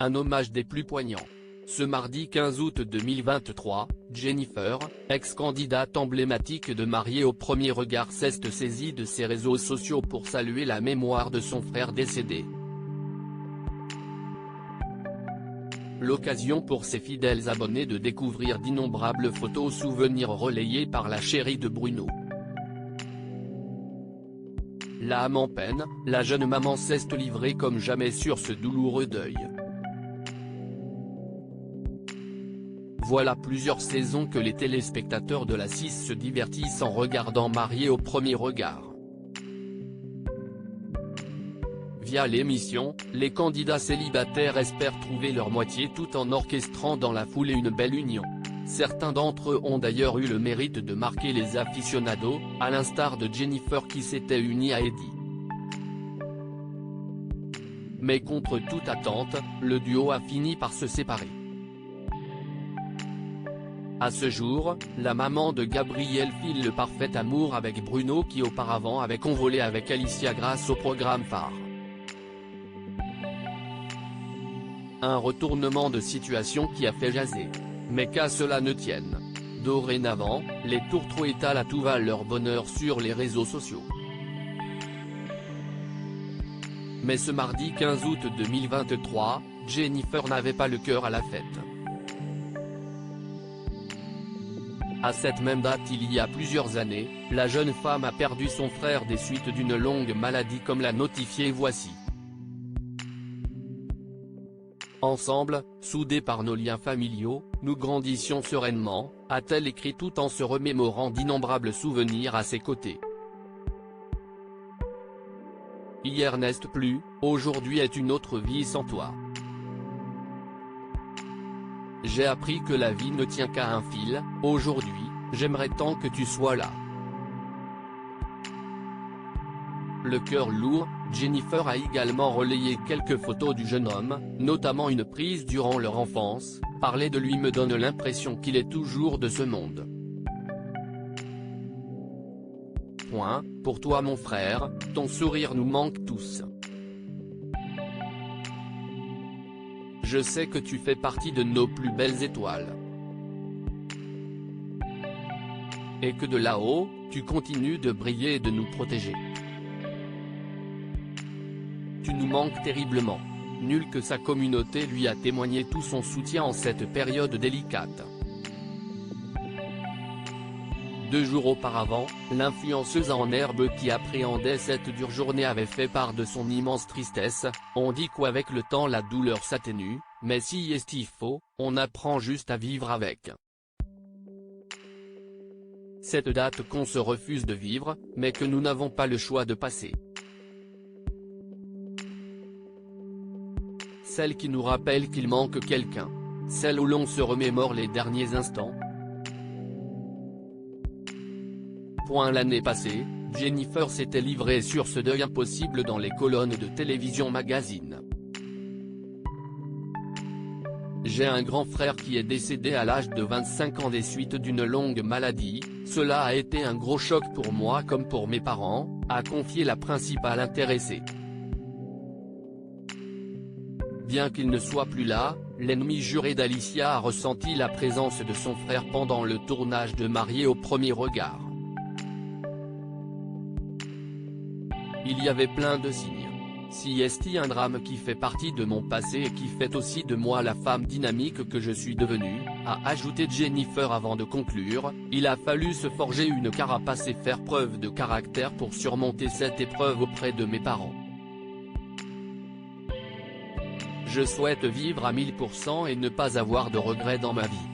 un hommage des plus poignants. Ce mardi 15 août 2023, Jennifer, ex-candidate emblématique de Mariée au premier regard, s'est saisie de ses réseaux sociaux pour saluer la mémoire de son frère décédé. L'occasion pour ses fidèles abonnés de découvrir d'innombrables photos souvenirs relayées par la chérie de Bruno. L'âme en peine, la jeune maman s'est livrée comme jamais sur ce douloureux deuil. Voilà plusieurs saisons que les téléspectateurs de la 6 se divertissent en regardant Mariée au premier regard. Via l'émission, les candidats célibataires espèrent trouver leur moitié tout en orchestrant dans la foulée une belle union. Certains d'entre eux ont d'ailleurs eu le mérite de marquer les aficionados, à l'instar de Jennifer qui s'était unie à Eddie. Mais contre toute attente, le duo a fini par se séparer. À ce jour, la maman de Gabriel file le parfait amour avec Bruno qui auparavant avait convolé avec Alicia grâce au programme phare. Un retournement de situation qui a fait jaser. Mais qu'à cela ne tienne. Dorénavant, les tourtereaux étalent à tout va leur bonheur sur les réseaux sociaux. Mais ce mardi 15 août 2023, Jennifer n'avait pas le cœur à la fête. À cette même date il y a plusieurs années, la jeune femme a perdu son frère des suites d'une longue maladie comme l'a notifié Voici. Ensemble, soudés par nos liens familiaux, nous grandissions sereinement, a-t-elle écrit tout en se remémorant d'innombrables souvenirs à ses côtés. Hier n'est plus, aujourd'hui est une autre vie sans toi. J'ai appris que la vie ne tient qu'à un fil, aujourd'hui, j'aimerais tant que tu sois là. Le cœur lourd, Jennifer a également relayé quelques photos du jeune homme, notamment une prise durant leur enfance. Parler de lui me donne l'impression qu'il est toujours de ce monde. Pour toi mon frère, ton sourire nous manque tous. Je sais que tu fais partie de nos plus belles étoiles. Et que de là-haut, tu continues de briller et de nous protéger. Tu nous manques terriblement. Nul que sa communauté lui a témoigné tout son soutien en cette période délicate. 2 jours auparavant, l'influenceuse en herbe qui appréhendait cette dure journée avait fait part de son immense tristesse. On dit qu'avec le temps la douleur s'atténue, mais si est-il faux, on apprend juste à vivre avec. Cette date qu'on se refuse de vivre, mais que nous n'avons pas le choix de passer. Celle qui nous rappelle qu'il manque quelqu'un. Celle où l'on se remémore les derniers instants. L'année passée, Jennifer s'était livrée sur ce deuil impossible dans les colonnes de Télévision Magazine. J'ai un grand frère qui est décédé à l'âge de 25 ans des suites d'une longue maladie, cela a été un gros choc pour moi comme pour mes parents, a confié la principale intéressée. Bien qu'il ne soit plus là, l'ennemi juré d'Alicia a ressenti la présence de son frère pendant le tournage de Mariée au premier regard. Il y avait plein de signes. Si est un drame qui fait partie de mon passé et qui fait aussi de moi la femme dynamique que je suis devenue, a ajouté Jennifer avant de conclure, il a fallu se forger une carapace et faire preuve de caractère pour surmonter cette épreuve auprès de mes parents. Je souhaite vivre à 1000% et ne pas avoir de regrets dans ma vie.